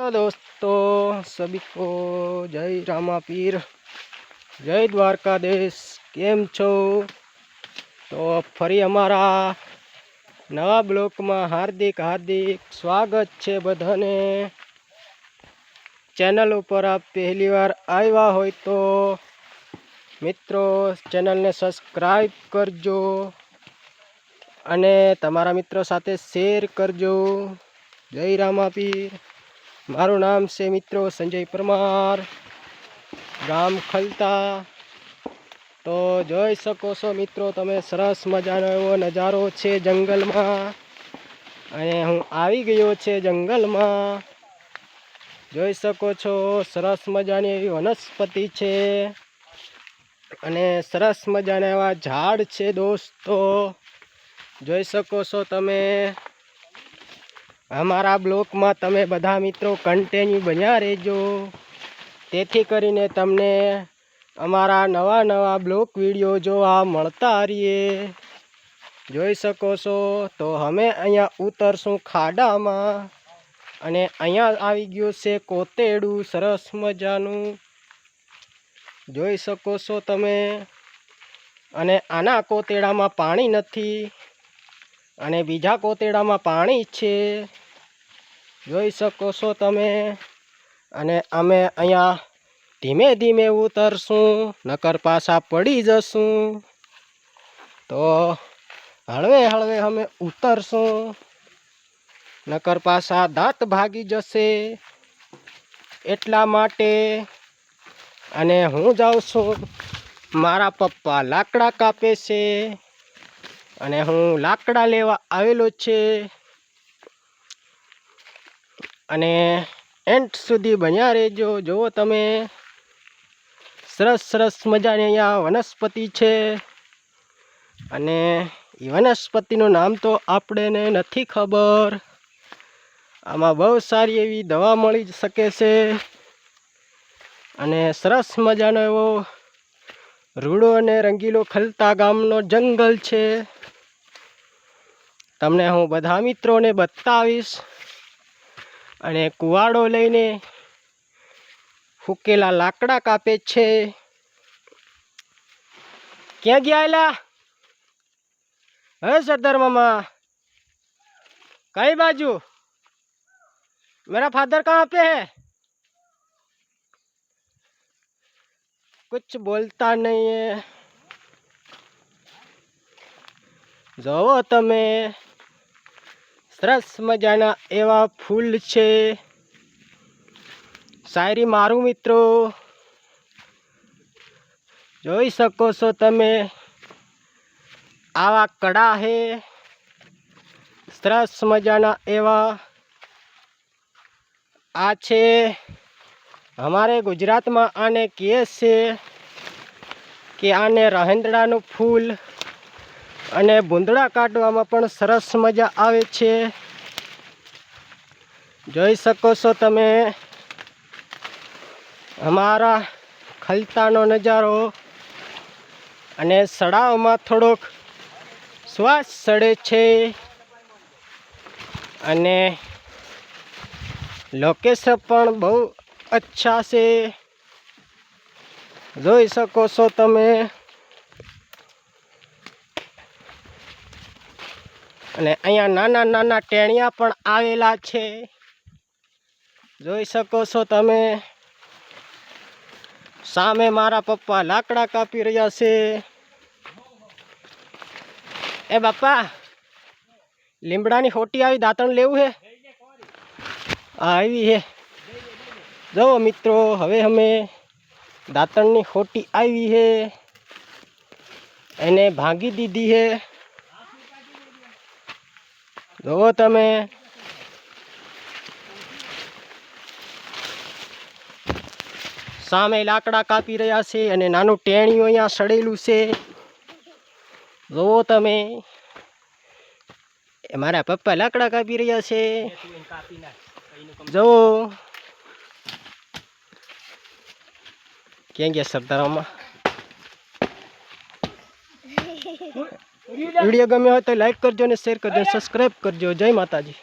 Hello दोस्तों, सभी को जय रामापीर, जय द्वारकाधीश। केम छो? तो फरी अमारा नवा ब्लॉक में हार्दिक हार्दिक स्वागत है बधाने। चैनल पर आप पहली बार आया हो तो मित्रों चैनल ने सब्सक्राइब करजो अने तमारा मित्रों साथे शेर करजो। जय रामापीर। मारू नाम से मित्रों संजय परमार, गाम खलता। तो જોઈ શકો છો મિત્રો તમે સરસ મજાનો એવો નજારો છે જંગલમાં અને હું આવી ગયો છે જંગલમાં। જોઈ શકો છો સરસ મજાની એવી વનસ્પતિ છે અને સરસ મજાના એવા ઝાડ છે દોસ્તો। જોઈ શકો છો તમે। અમારા બ્લોકમાં તમે બધા મિત્રો કન્ટિન્યુ બન્યા રહેજો, તેથી કરીને તમને અમારા નવા નવા બ્લોક વિડીયો જોવા મળતા રહીએ। જોઈ શકો છો તો અમે અહીંયા ઉતરશું ખાડામાં અને અહીંયા આવી ગયું છે કોતેડું સરસ મજાનું। જોઈ શકો છો તમે। અને આના કોતેડામાં પાણી નથી અને બીજા કોતેડામાં પાણી છે। જોઈ શકો છો તમે। અને અમે અહીંયા ધીમે ધીમે ઉતરશું, નકર પાછા પડી જશું। તો હળવે હળવે અમે ઉતરશું, નકર પાછા દાંત ભાગી જશે એટલા માટે। અને હું જાઉં છું, મારા પપ્પા લાકડા કાપે છે અને હું લાકડા લેવા આવેલો છે। અને એન્ડ સુધી બન્યા રહેજો। જુઓ તમે સરસ સરસ મજાની અહીંયા વનસ્પતિ છે અને એ વનસ્પતિનું નામ તો આપણને નથી ખબર। આમાં બહુ સારી એવી દવા મળી શકે છે અને સરસ મજાનો એવો રૂડો અને રંગીલો ખલતા ગામનો જંગલ છે। તમને હું બધા મિત્રોને બતાવીશ અને કુવાડો લઈને ફૂકેલા લાકડા કાપે છે। ક્યાં ગયા એલા? હે સરદાર मामा, कई बाजू? मेरा फादर कहाँ पे है? कुछ बोलता नहीं है। જોવો તમે સરસ મજાના એવા ફૂલ છે। શાયરી મારું મિત્રો જોઈ શકો છો તમે। આવા કડા હે સરસ મજાના એવા। આ છે અમારે ગુજરાતમાં આને કહે છે કે આને રહેંદડાનું ફૂલ અને ભૂંદડા કાઢવામાં પણ સરસ મજા આવે છે। જોઈ શકો છો તમે અમારા ખલતાનો નજારો। અને સડાવમાં થોડોક શ્વાસ ચડે છે અને લોકેશન પણ બહુ અચ્છા છે। જોઈ શકો છો તમે। અને અહીંયા નાના નાના ટેણિયા પણ આવેલા છે। જોઈ શકો છો તમે। સામે મારા પપ્પા લાકડા કાપી રહ્યા છે। એ બાપા લીમડાની હોટી આવી, દાંતણ લેવું હે? આવી હે। જો મિત્રો હવે અમે દાંતણની હોટી આવી હે, એને ભાંગી દીધી હે। જોવો તમે સામે લાકડા કાપી રહ્યા છે અને નાનું ટેણિયું અહીંયા સડેલું છે। જોવો તમે એ મારા પપ્પા લાકડા કાપી રહ્યા છે। જોવો ક્યાં ગયા સરદારોમાં। वीडियो गम्यो हो तो लाइक करजो ने शेर करजो, सब्सक्राइब करजो। जय माताजी।